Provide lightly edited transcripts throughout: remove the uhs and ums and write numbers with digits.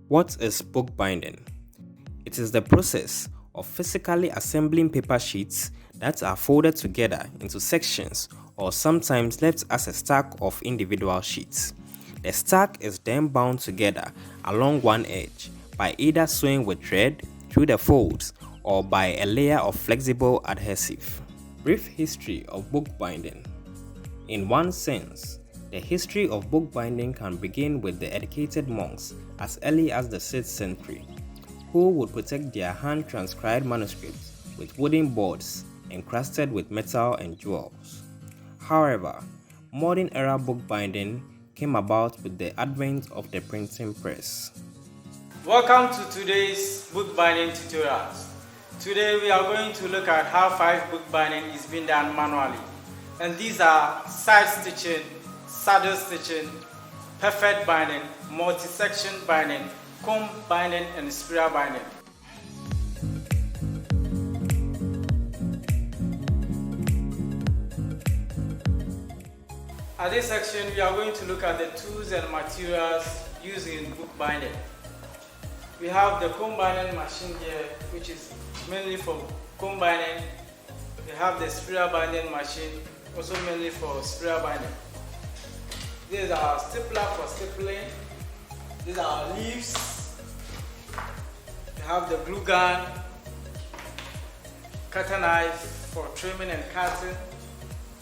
What is bookbinding? It is the process of physically assembling paper sheets that are folded together into sections or sometimes left as a stack of individual sheets. The stack is then bound together along one edge by either sewing with thread through the folds or by a layer of flexible adhesive. Brief history of bookbinding. In one sense, the history of bookbinding can begin with the educated monks as early as the 6th century, who would protect their hand-transcribed manuscripts with wooden boards encrusted with metal and jewels. However, modern-era bookbinding came about with the advent of the printing press. Welcome to today's bookbinding tutorials. Today we are going to look at how 5 bookbinding is being done manually. And these are side stitching, saddle stitching, perfect binding, multi-section binding, comb binding, and spiral binding. At this section, we are going to look at the tools and materials used in bookbinding. We have the comb binding machine here, which is mainly for comb binding. We have the spiral binding machine, also mainly for spiral binding. These are our stapler for stapling. These are our leaves. We have the glue gun, cutter knife for trimming and cutting,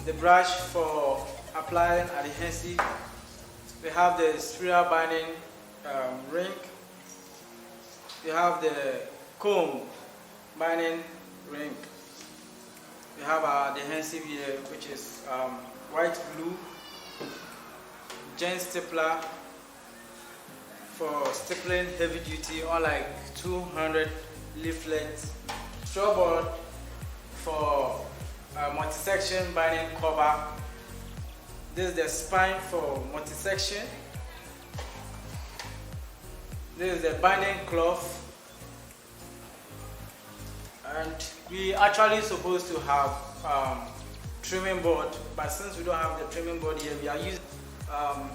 the brush for applying adhesive. We have the spiral binding ring. We have the comb binding ring. We have our adhesive here, which is white glue, gen stapler for stapling heavy duty, or like 200 leaflets, straw board for multi-section binding cover. This is the spine for multi-section. This is the binding cloth. And we actually supposed to have trimming board, but since we don't have the trimming board here, we are using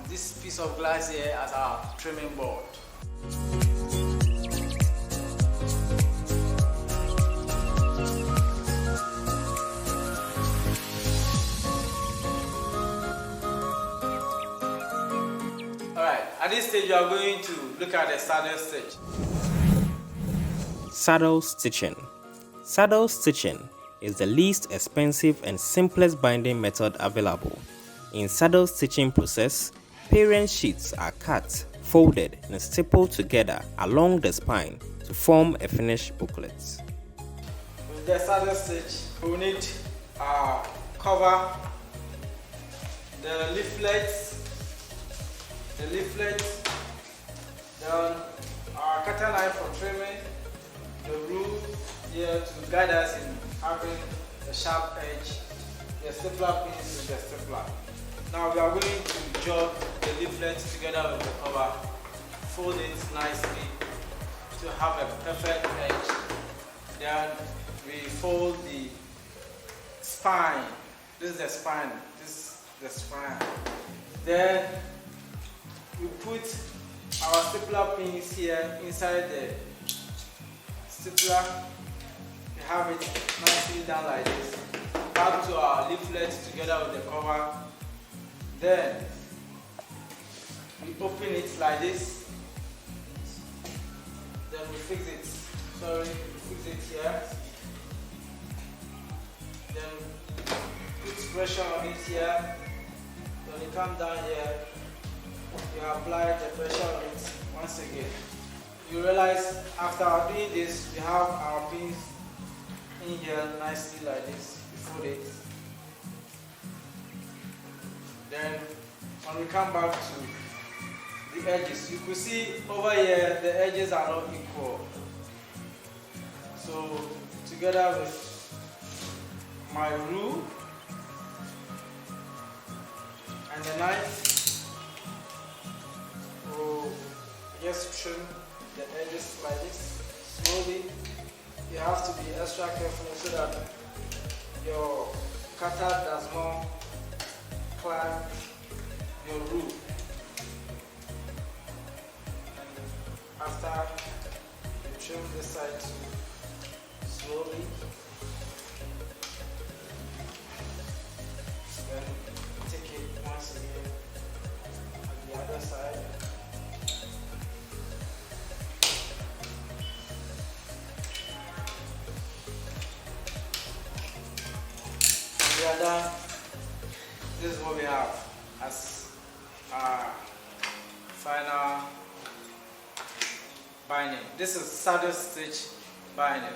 this piece of glass here as our trimming board. Alright, at this stage we are going to look at the saddle stitch. Saddle stitching. Saddle stitching is the least expensive and simplest binding method available. In saddle stitching process, parent sheets are cut, folded, and stapled together along the spine to form a finished booklet. With the saddle stitch, we will need our cover, the leaflets, then our cutter knife for trimming, the rule here to guide us in having the sharp edge, the stapler pins with the stapler. Now we are going to jog the leaflets together with the cover, fold it nicely to have a perfect edge. Then we fold the spine. This is the spine. This is the spine. Then we put our stapler pins here inside the stapler. We have it nicely done like this. Back to our leaflets together with the cover. Then we open it like this. Then we fix it. We fix it here. Then put pressure on it here. When you come down here, you apply the pressure on it once again. You realize after doing this, we have our pins in here nicely like this. We fold it. Then when we come back to the edges, you could see over here the edges are not equal. So together with my rule and the knife, we'll just trim the edges like this slowly. You have to be extra careful so that your cutter does not climb your rule. after you trim this side too, slowly, then take it once again on the other side. We are done. This is what we have as our final binding. This is saddle stitch binding.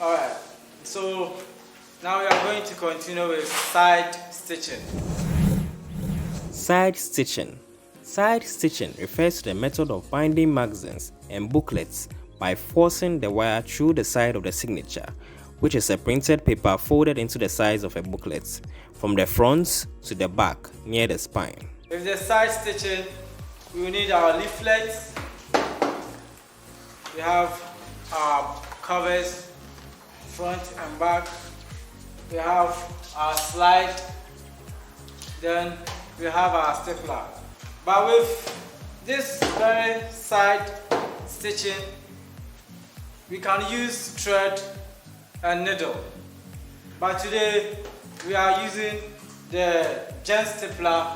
Alright, so now we are going to continue with side stitching. Side stitching. Side stitching refers to the method of binding magazines and booklets by forcing the wire through the side of the signature, which is a printed paper folded into the size of a booklet, from the front to the back near the spine. With the side stitching, we will need our leaflets. We have our covers, front and back. We have our slide. Then we have our stapler. But with this very side stitching, we can use thread and needle. But today we are using the gem stapler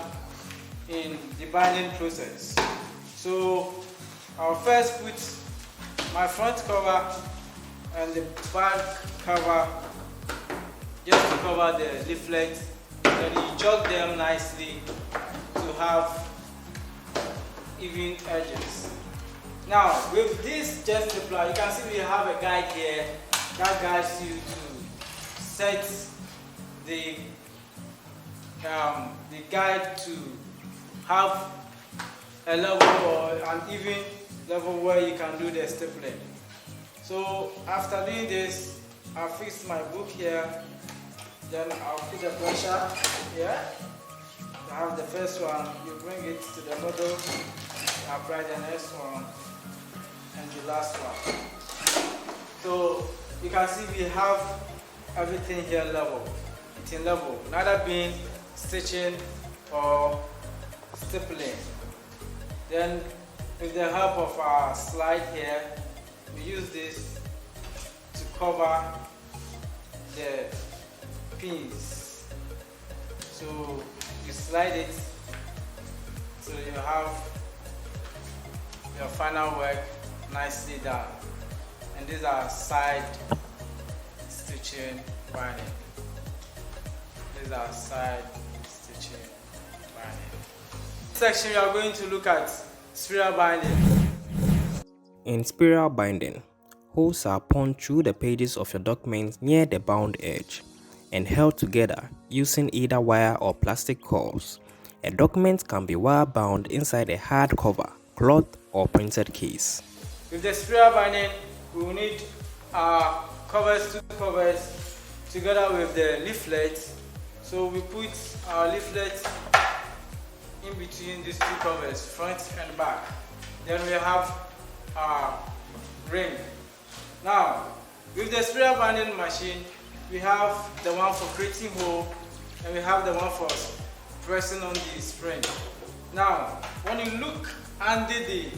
in the binding process. So I'll first put my front cover and the back cover just to cover the leaflet. Then you jog them nicely to have even edges. Now with this gem stapler, you can see we have a guide here that guides you to set the guide to have a level or an even level where you can do the stapling. So after doing this, I'll fix my book here, then I'll put the pressure here. I have the first one, you bring it to the middle, apply the next one, and the last one. So you can see we have everything here level. It's in level, neither being stitching or stapling. Then with the help of our slide here, we use this to cover the pins. So you slide it so you have your final work nicely done. And these are side stitching binding. These are side stitching binding. Section we are going to look at spiral binding. In spiral binding, holes are punched through the pages of your document near the bound edge and held together using either wire or plastic cores. A document can be wire bound inside a hardcover, cloth, or printed case. With the spiral binding, we will need our covers, two covers, together with the leaflet. So we put our leaflet in between these two covers, front and back. Then we have our ring. Now, with the spiral binding machine, we have the one for creating hole and we have the one for pressing on the spring. Now, when you look under the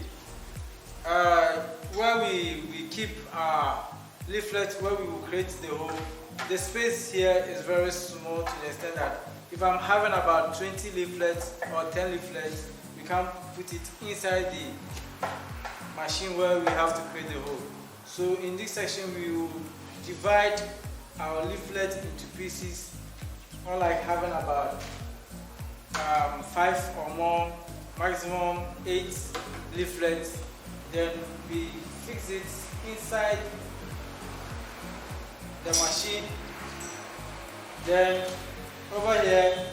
where we keep our leaflet, where we will create the hole, the space here is very small to the extent that if I'm having about 20 leaflets or 10 leaflets, we can put it inside the machine where we have to create the hole. So in this section, we will divide our leaflet into pieces, or like having about 5 or more, maximum 8 leaflets. Then we fix it inside the machine. Then over here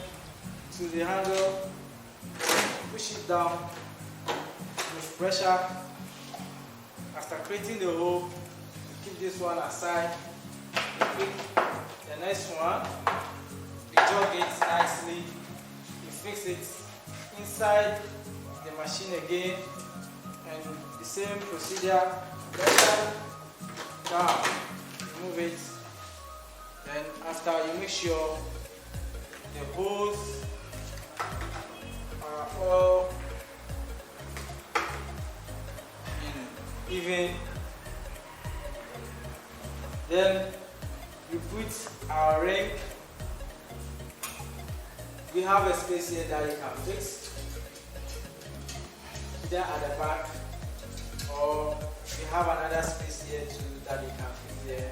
to the handle, push it down with pressure. After creating the hole, we keep this one aside. We pick the next one, we jog it nicely, we fix it inside the machine again, and the same procedure, pressure down, remove it. Then after, you make sure the holes are all in even. Then we put our ring. We have a space here that you can fix, either at the back, or we have another space here too that you can fix there,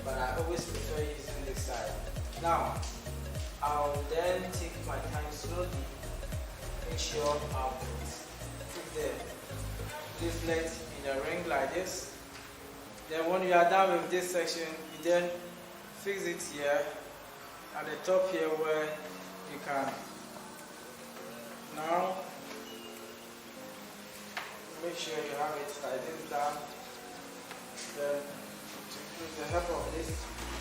but I always prefer using this side. Now, I'll then take my time slowly, make sure I'll put the leaflet in a ring like this. Then when you are done with this section, you then fix it here at the top here where you can now make sure you have it like this down. Then with the help of this,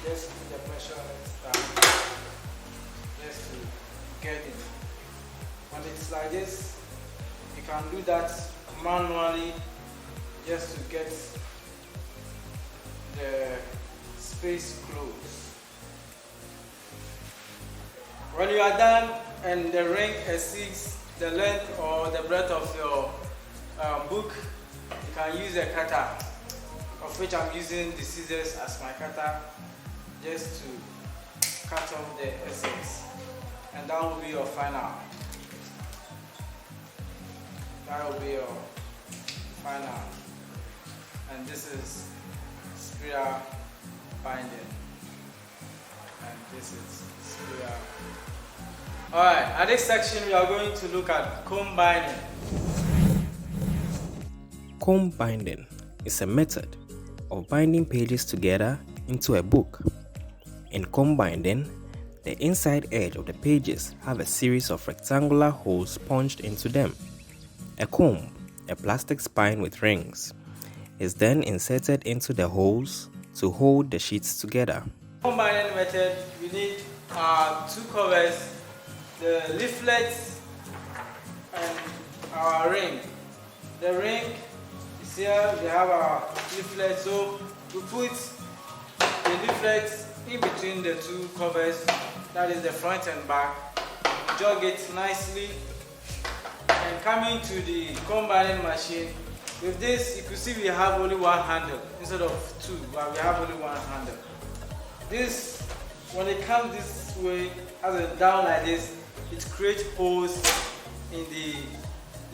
just put the pressure on it down, just to get it. When it's like this, you can do that manually just to get the space closed. When you are done and the ring exceeds the length or the breadth of your book, you can use a cutter, of which I'm using the scissors as my cutter, just to cut off the excess. And that will be your final. That will be your final. And this is spiral binding. And this is spiral. Alright, at this section we are going to look at comb binding. Comb binding is a method of binding pages together into a book. In comb binding, the inside edge of the pages have a series of rectangular holes punched into them. A comb, a plastic spine with rings, is then inserted into the holes to hold the sheets together. Comb binding method, we need two covers, the leaflet and our ring. The ring is here, we have our leaflet, so we put the leaflet in between the two covers, that is the front and back, jog it nicely, and coming to the comb binding machine. With this, you can see we have only one handle instead of two, but we have only one handle. This, when it comes this way, as a down like this, it creates holes in the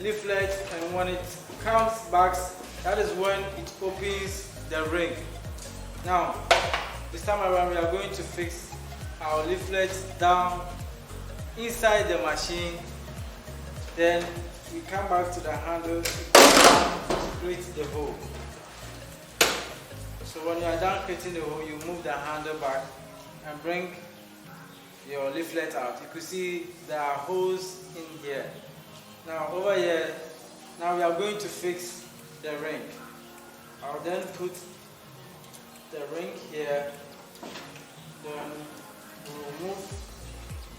leaflet, and when it comes back, that is when it opens the ring. Now, this time around we are going to fix our leaflet down inside the machine, then we come back to the handle to create the hole. So when you are done creating the hole, you move the handle back and bring your leaflet out. You can see there are holes in here. Now over here, now we are going to fix the ring. I'll then put the ring here, then we will move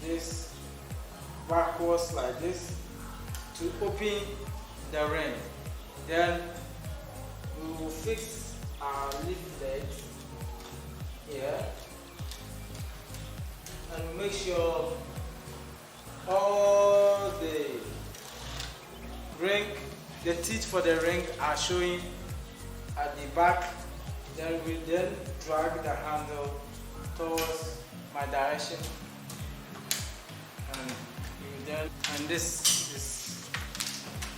this backwards like this to open the ring. Then we will fix our leaflet here and make sure all the ring, the teeth for the ring are showing at the back. Then we then drag the handle towards my direction, and this is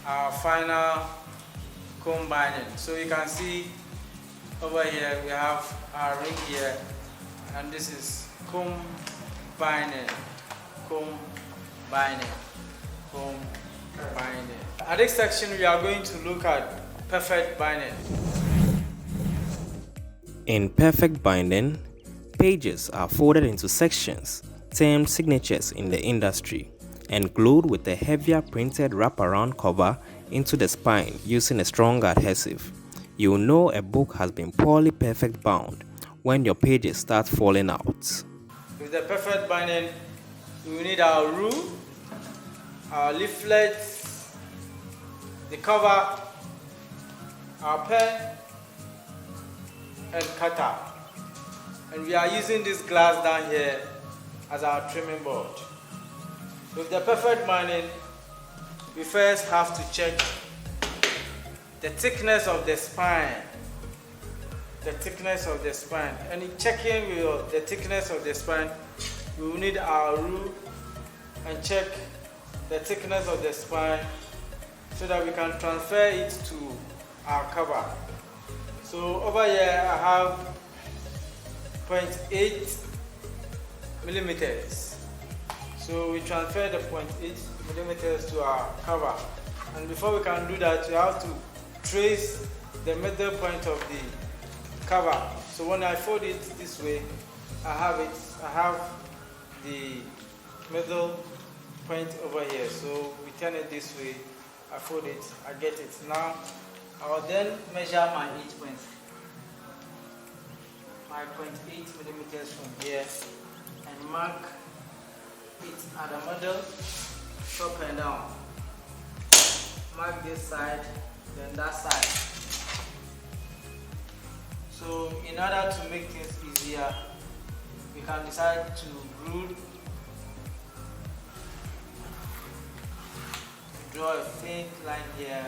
our final comb binding. So you can see over here we have our ring here, and this is comb binding, comb binding, comb binding. At this section we are going to look at perfect binding. In perfect binding, pages are folded into sections termed signatures in the industry and glued with a heavier printed wraparound cover into the spine using a strong adhesive. You will know a book has been poorly perfect bound when your pages start falling out. With the perfect binding, we will need our rule, our leaflet, the cover, our pen, and cutter. And we are using this glass down here as our trimming board. With the perfect binding, we first have to check the thickness of the spine. And in checking the thickness of the spine, we will need our rule and check the thickness of the spine so that we can transfer it to our cover. So over here I have 0.8 millimeters. So we transfer the 0.8 millimeters to our cover. And before we can do that, we have to trace the middle point of the cover. So when I fold it this way, I have the middle point over here. So we turn it this way, I fold it, I get it. Now I will then measure my 0.8 millimeters from here and mark it at the middle, up and down. Mark this side, then that side. So in order to make things easier, we can decide to draw a faint line here.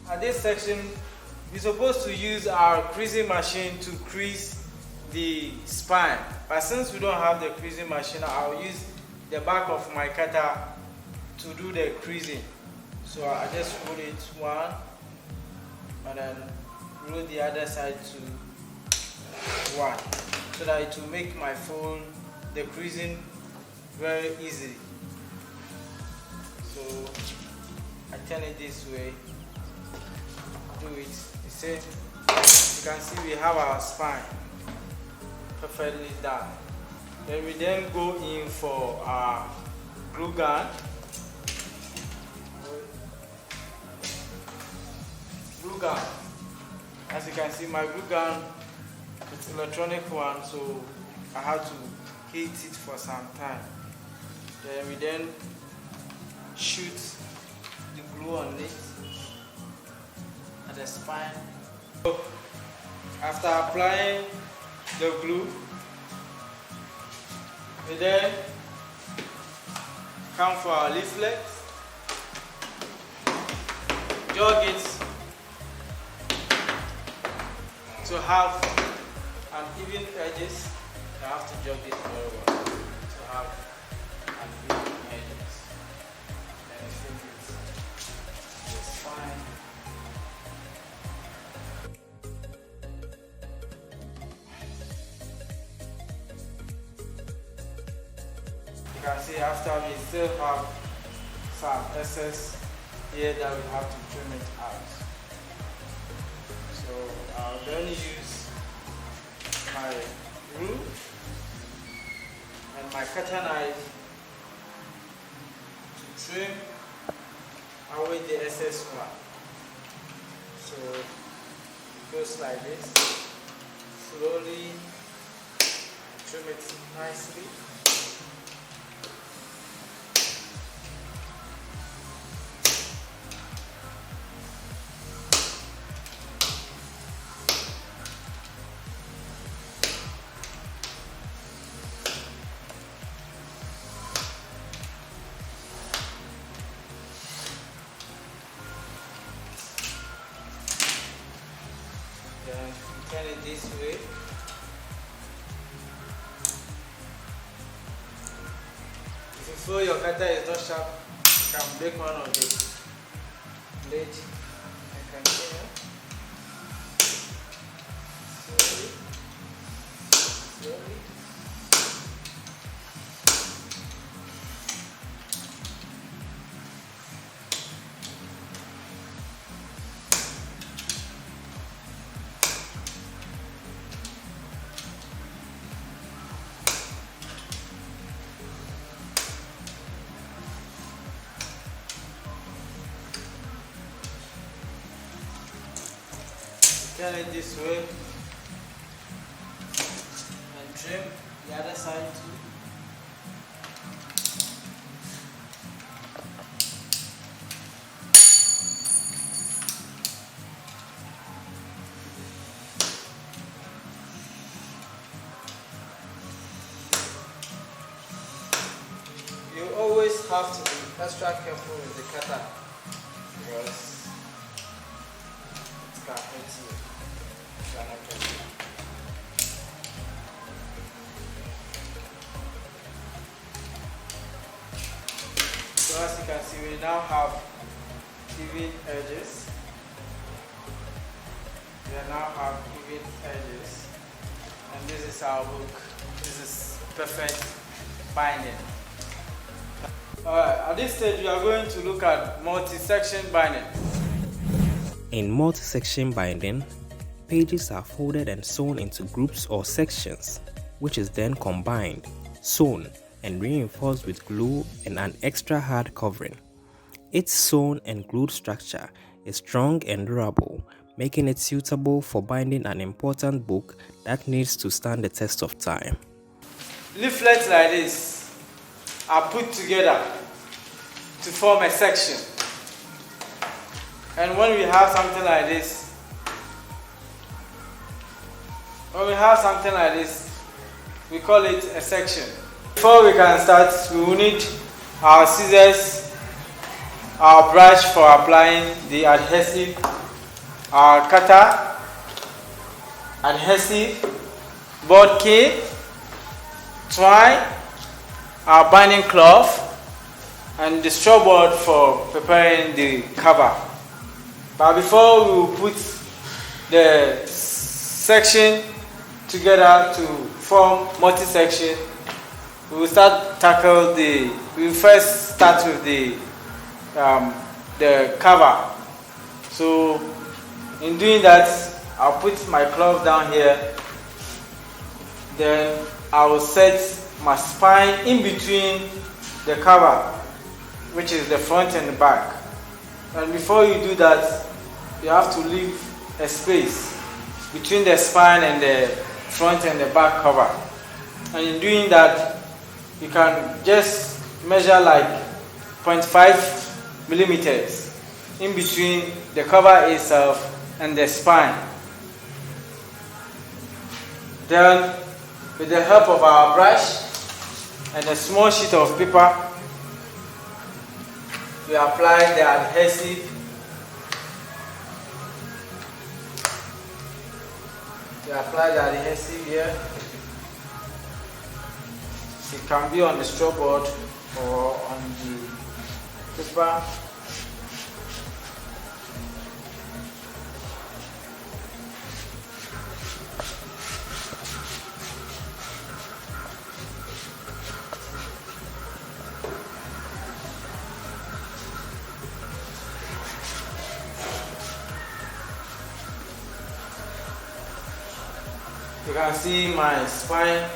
At this section, we're supposed to use our creasing machine to crease the spine. But since we don't have the creasing machine, I'll use the back of my cutter to do the creasing. So I just roll it one and then roll the other side to one, so that it will make my fold, the creasing, very easy. So I turn it this way, do it the same. You can see we have our spine perfectly done. Then we then go in for our glue gun. As you can see, my glue gun is electronic one, so I have to heat it for some time. Then we then shoot the glue on it at the spine. So after applying the glue, we then come for our leaflet, jog it to have an even edges. You have to jog it very well to have an even edges. And flip it. It's fine. You can see after we still have some excess here that we have to trim it out. So I'll then use my rule and my cutter knife to trim away the excess one. So it goes like this. Slowly trim it nicely. Then turn it this way. If you feel your cutter is not sharp, you can break one of the blades and continue. Slowly. Turn it this way and trim the other side too. You always have to extra careful with the cutter because it can hurt you if you are not careful. So as you can see, we now have even edges. We now have even edges, and this is our book. This is perfect binding. Alright, at this stage we are going to look at multi-section binding. In multi-section binding, pages are folded and sewn into groups or sections, which is then combined, sewn, and reinforced with glue and an extra hard covering. Its sewn and glued structure is strong and durable, making it suitable for binding an important book that needs to stand the test of time. Leaflets like this are put together to form a section. And when we have something like this, we call it a section. Before we can start, we will need our scissors, our brush for applying the adhesive, our cutter, adhesive, board key, twine, our binding cloth, and the straw board for preparing the cover. But before we will put the section together to form multi-section, we will first start with the cover. So in doing that, I'll put my cloth down here, then I will set my spine in between the cover, which is the front and the back. And before you do that, you have to leave a space between the spine and the front and the back cover. And in doing that, you can just measure like 0.5 millimeters in between the cover itself and the spine. Then, with the help of our brush and a small sheet of paper, we apply the adhesive. We apply the adhesive here. It can be on the straw board or on the paper. You can see my spine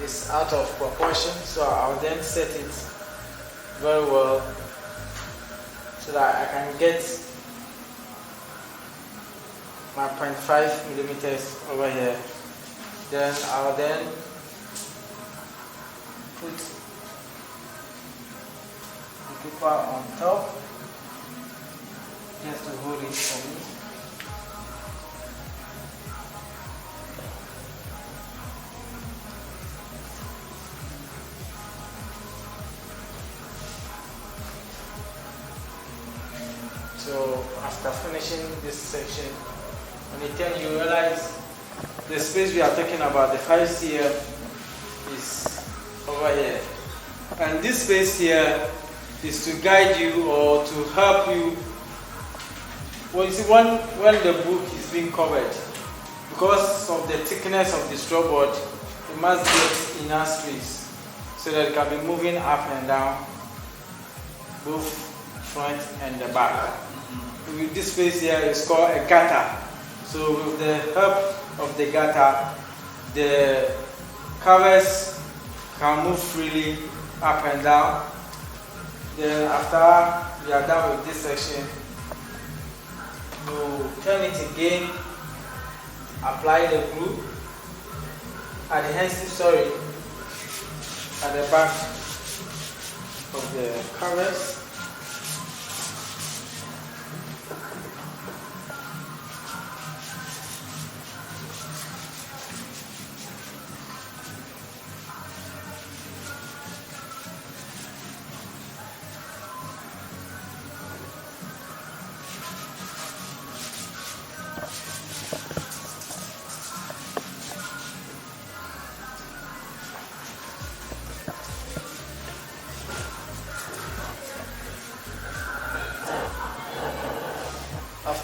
is out of proportion, so I'll then set it very well so that I can get my 0.5 millimeters over here. Then I'll then put the paper on top just to hold it for me. So after finishing this section, when you turn, you realize the space we are talking about, the 5 cm, is over here. And this space here is to guide you or to help you. Well, you see, when the book is being covered, because of the thickness of the straw board, it must get enough space so that it can be moving up and down, both front and the back. With this space here is called a gutter. So with the help of the gutter, the covers can move freely up and down. Then after we are done with this section, you turn it again, apply the glue, adhesive, at the back of the covers.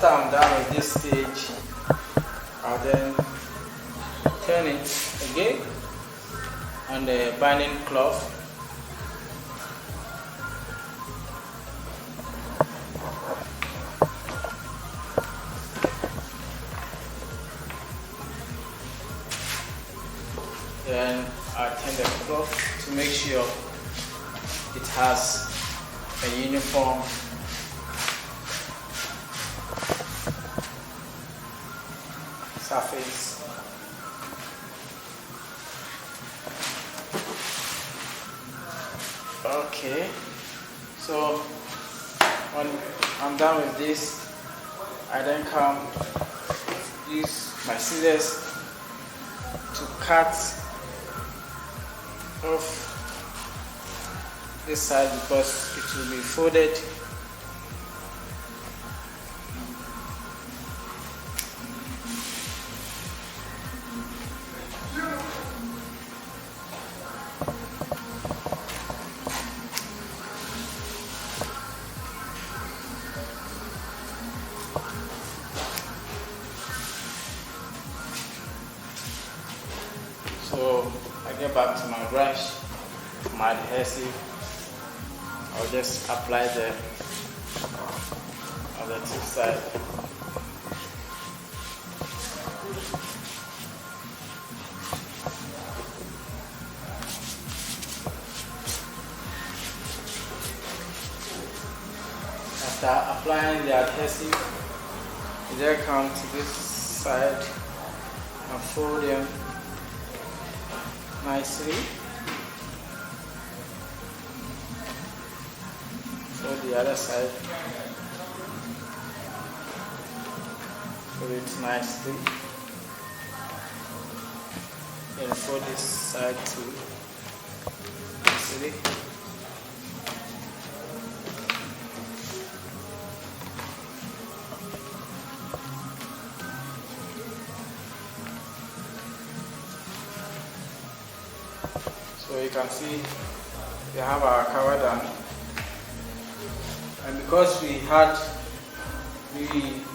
After I'm done with this stage, I'll then turn it again on the binding cloth. Then I turn the cloth to make sure it has a uniform surface. Okay, so when I'm done with this, I then come use my scissors to cut off this side because it will be folded. So I get back to my brush, my adhesive. I'll just apply the other two sides. After applying the adhesive, you then come to this side and fold them nicely. Fold the other side. Fold it nicely. Then fold this side too. Nicely. So you can see we have our cover done, and because we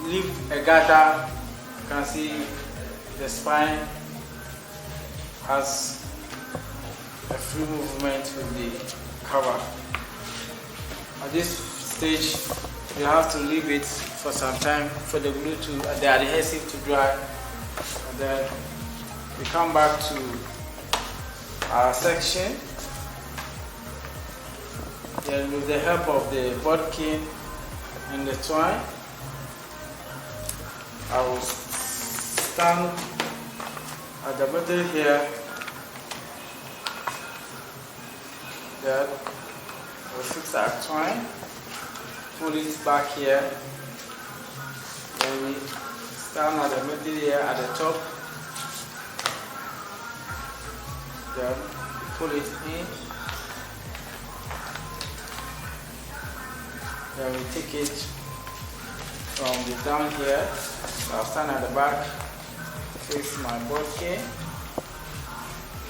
leave a gutter, you can see the spine has a free movement with the cover. At this stage, you have to leave it for some time for the glue to the adhesive to dry, and then we come back to our section. Then with the help of the bodkin and the twine, I will stand at the middle here. Then we'll fix our twine, pull it back here. Then we stand at the middle here at the top. Then pull it in. Then we take it from the down here. So I'll stand at the back, face my bodkin.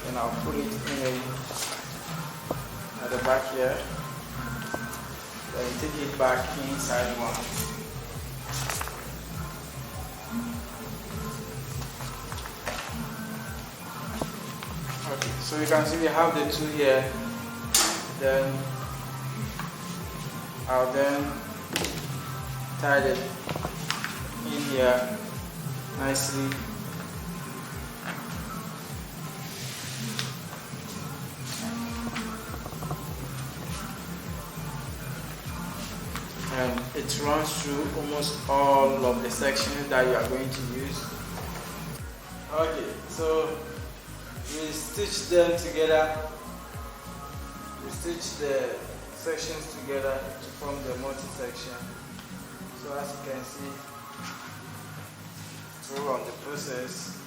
Then I'll put it in at the back here. Then take it back inside one. Okay, so you can see we have the two here. Then I'll then tie it in here nicely. And it runs through almost all of the sections that you are going to use. Okay, so we stitch them together. We stitch the sections together to form the multi-section. So as you can see throughout the process,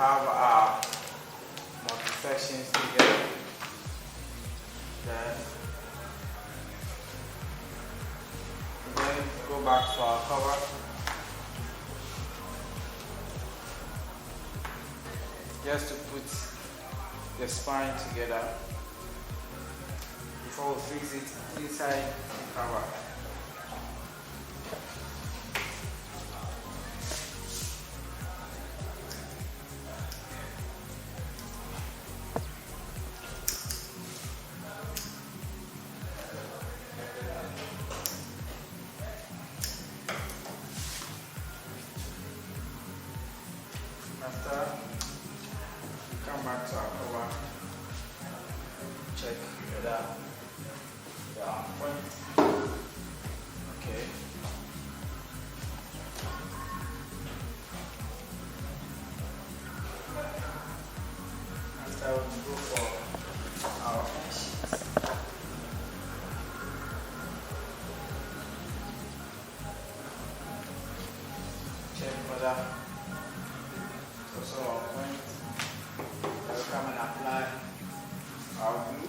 have our multi-sections together. Then go back to our cover. Just to put the spine together before we fix it inside the cover. After, come back to our cover, check whether they are on point. Okay. After we go for our end sheets. Check whether also our point. We'll come and apply our glue.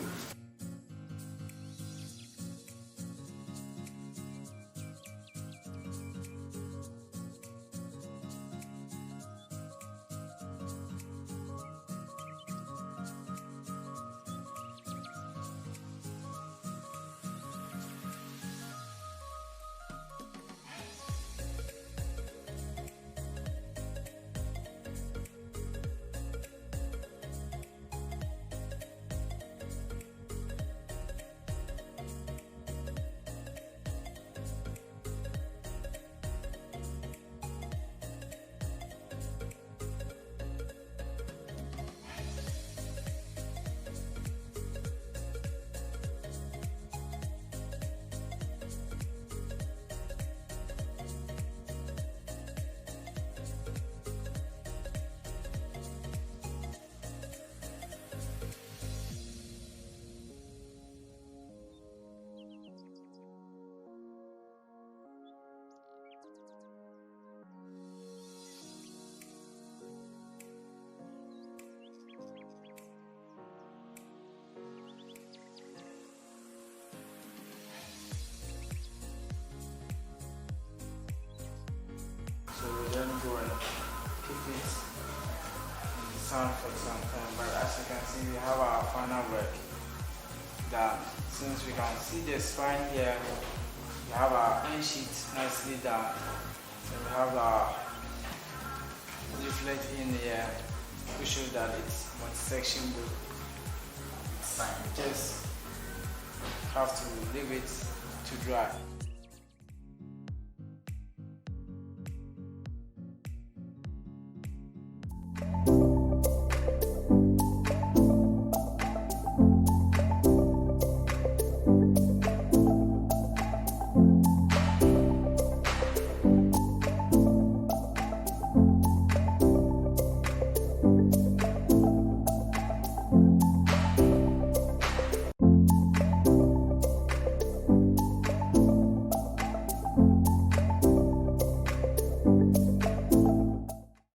So we then go and keep it in the sun for some time. But as you can see, we have our final work done. Since we can see the spine here, we have our end sheet nicely done. So we have our leaflet in here, which shows that it's multi-section book. It's fine. Just have to leave it to dry.